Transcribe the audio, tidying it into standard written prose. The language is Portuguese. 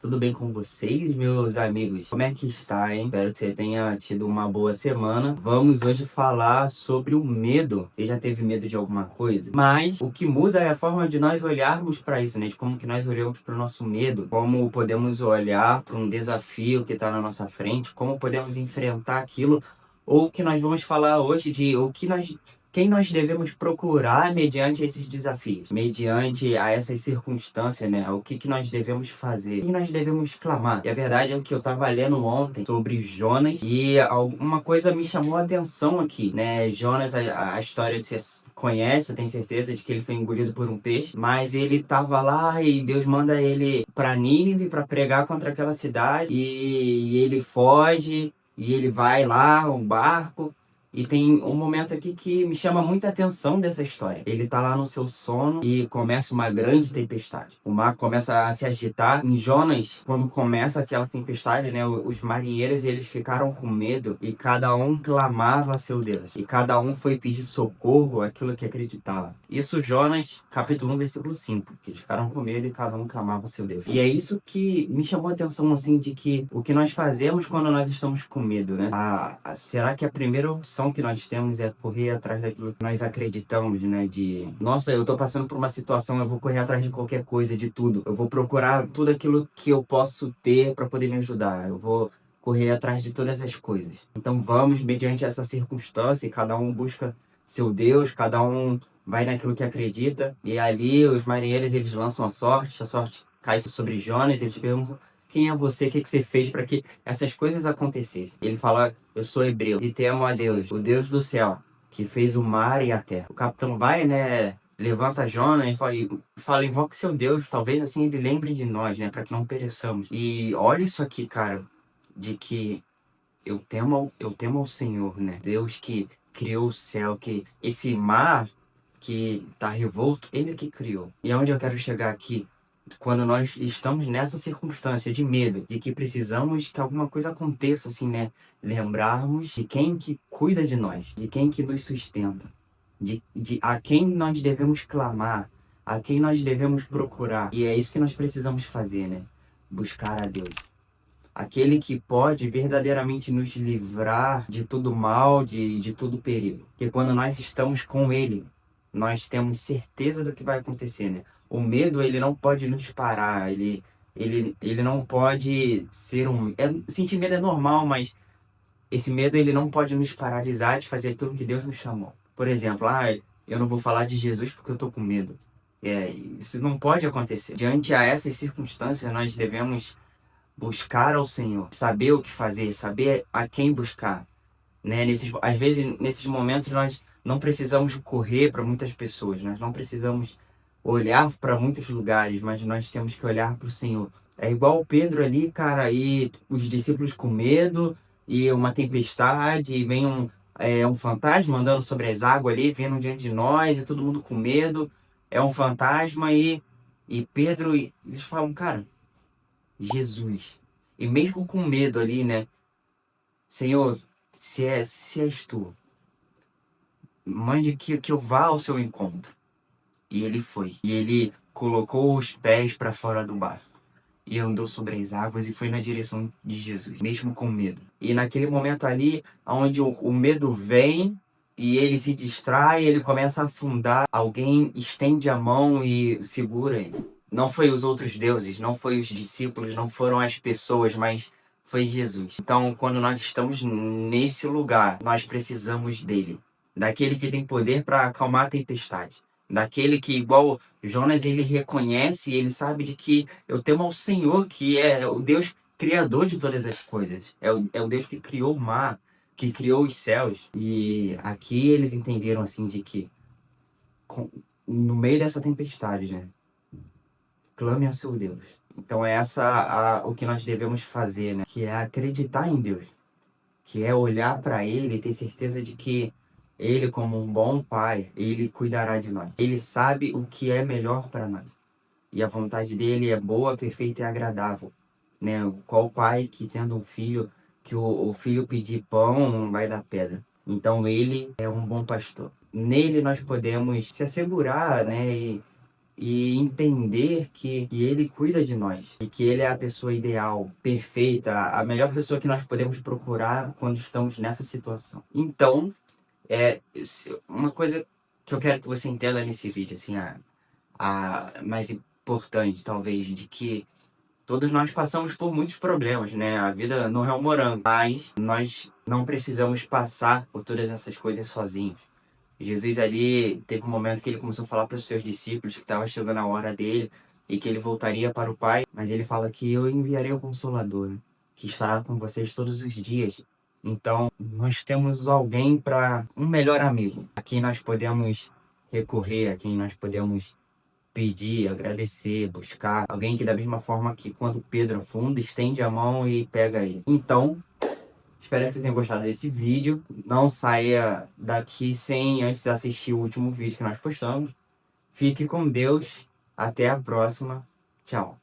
Tudo bem com vocês, meus amigos? Como é que está, hein? Espero que você tenha tido uma boa semana. Vamos hoje falar sobre o medo. Você já teve medo de alguma coisa? Mas o que muda é a forma de nós olharmos para isso, né? De como que nós olhamos para o nosso medo, como podemos olhar para um desafio que está na nossa frente, como podemos enfrentar aquilo, ou o que nós vamos falar hoje de quem nós devemos procurar mediante esses desafios, mediante a essas circunstâncias, né? O que nós devemos fazer, o que nós devemos clamar. E a verdade é que eu estava lendo ontem sobre Jonas e alguma coisa me chamou a atenção aqui, né? Jonas, a história que você conhece, eu tenho certeza de que ele foi engolido por um peixe, mas ele estava lá e Deus manda ele para Nínive para pregar contra aquela cidade e ele foge e ele vai lá, um barco. E tem um momento aqui que me chama muita atenção dessa história. Ele tá lá no seu sono e começa uma grande tempestade. O mar começa a se agitar. Em Jonas, quando começa aquela tempestade, né, os marinheiros eles ficaram com medo e cada um clamava a seu Deus. E cada um foi pedir socorro àquilo que acreditava. Isso Jonas, capítulo 1, versículo 5. Que eles ficaram com medo e cada um clamava a seu Deus. E é isso que me chamou a atenção, assim, de que o que nós fazemos quando nós estamos com medo, né? Será que a primeira opção que nós temos é correr atrás daquilo que nós acreditamos, né? Nossa, eu tô passando por uma situação, eu vou correr atrás de qualquer coisa, de tudo. Eu vou procurar tudo aquilo que eu posso ter para poder me ajudar. Eu vou correr atrás de todas as coisas. Então vamos, mediante essa circunstância, e cada um busca seu Deus, cada um vai naquilo que acredita. E ali os marinheiros, eles lançam a sorte cai sobre Jonas, eles perguntam: quem é você? O que você fez para que essas coisas acontecessem? Ele fala: eu sou hebreu e temo a Deus, o Deus do céu, que fez o mar e a terra. O capitão vai, né? Levanta Jonas e fala: invoque seu Deus, talvez assim ele lembre de nós, né? Para que não pereçamos. E olha isso aqui, cara, de que eu temo ao Senhor, né? Deus que criou o céu, que esse mar que tá revolto, ele que criou. E aonde eu quero chegar aqui? Quando nós estamos nessa circunstância de medo, de que precisamos que alguma coisa aconteça, assim, né? Lembrarmos de quem que cuida de nós, de quem que nos sustenta, de a quem nós devemos clamar, a quem nós devemos procurar. E é isso que nós precisamos fazer, né? Buscar a Deus. Aquele que pode verdadeiramente nos livrar de todo mal, de todo perigo. Porque quando nós estamos com Ele, nós temos certeza do que vai acontecer, né? O medo, ele não pode nos parar, ele não pode ser sentir medo é normal, mas esse medo, ele não pode nos paralisar de fazer aquilo que Deus nos chamou. Por exemplo, eu não vou falar de Jesus porque eu tô com medo. Isso não pode acontecer. Diante a essas circunstâncias, nós devemos buscar ao Senhor, saber o que fazer, saber a quem buscar, né? Às vezes, nesses momentos, nós não precisamos correr para muitas pessoas, nós não precisamos olhar para muitos lugares, mas nós temos que olhar para o Senhor. É igual o Pedro ali, cara, e os discípulos com medo, e uma tempestade, e vem um fantasma andando sobre as águas ali, vindo diante de nós, e todo mundo com medo. É um fantasma e Pedro, eles falam: cara, Jesus. E mesmo com medo ali, né? Senhor, se és tu, mande que eu vá ao seu encontro. E ele foi. E ele colocou os pés para fora do barco. E andou sobre as águas e foi na direção de Jesus, mesmo com medo. E naquele momento ali, onde o medo vem e ele se distrai, ele começa a afundar, alguém estende a mão e segura ele. Não foi os outros deuses, não foi os discípulos, não foram as pessoas, mas foi Jesus. Então, quando nós estamos nesse lugar, nós precisamos dele. Daquele que tem poder para acalmar a tempestade. Daquele que, igual Jonas, ele reconhece, ele sabe de que eu temo ao Senhor, que é o Deus criador de todas as coisas. É o Deus que criou o mar, que criou os céus. E aqui eles entenderam, assim, de que no meio dessa tempestade, né? Clame ao seu Deus. Então é o que nós devemos fazer, né? Que é acreditar em Deus. Que é olhar para Ele e ter certeza de que Ele, como um bom pai, Ele cuidará de nós. Ele sabe o que é melhor para nós. E a vontade dele é boa, perfeita e agradável, né? Qual pai que tendo um filho, que o filho pedir pão, não vai dar pedra. Então ele é um bom pastor. Nele nós podemos se assegurar, né? e entender que Ele cuida de nós e que Ele é a pessoa ideal, perfeita, a melhor pessoa que nós podemos procurar quando estamos nessa situação. Então, uma coisa que eu quero que você entenda nesse vídeo, assim, a mais importante, talvez, de que todos nós passamos por muitos problemas, né? A vida não é um morango, mas nós não precisamos passar por todas essas coisas sozinhos. Jesus ali teve um momento que ele começou a falar para os seus discípulos que estava chegando a hora dele e que ele voltaria para o Pai, mas ele fala que eu enviarei o Consolador, né, que estará com vocês todos os dias. Então, nós temos alguém para um melhor amigo, a quem nós podemos recorrer, a quem nós podemos pedir, agradecer, buscar. Alguém que da mesma forma que quando Pedro afunda, estende a mão e pega ele. Então, espero que vocês tenham gostado desse vídeo. Não saia daqui sem antes assistir o último vídeo que nós postamos. Fique com Deus. Até a próxima. Tchau.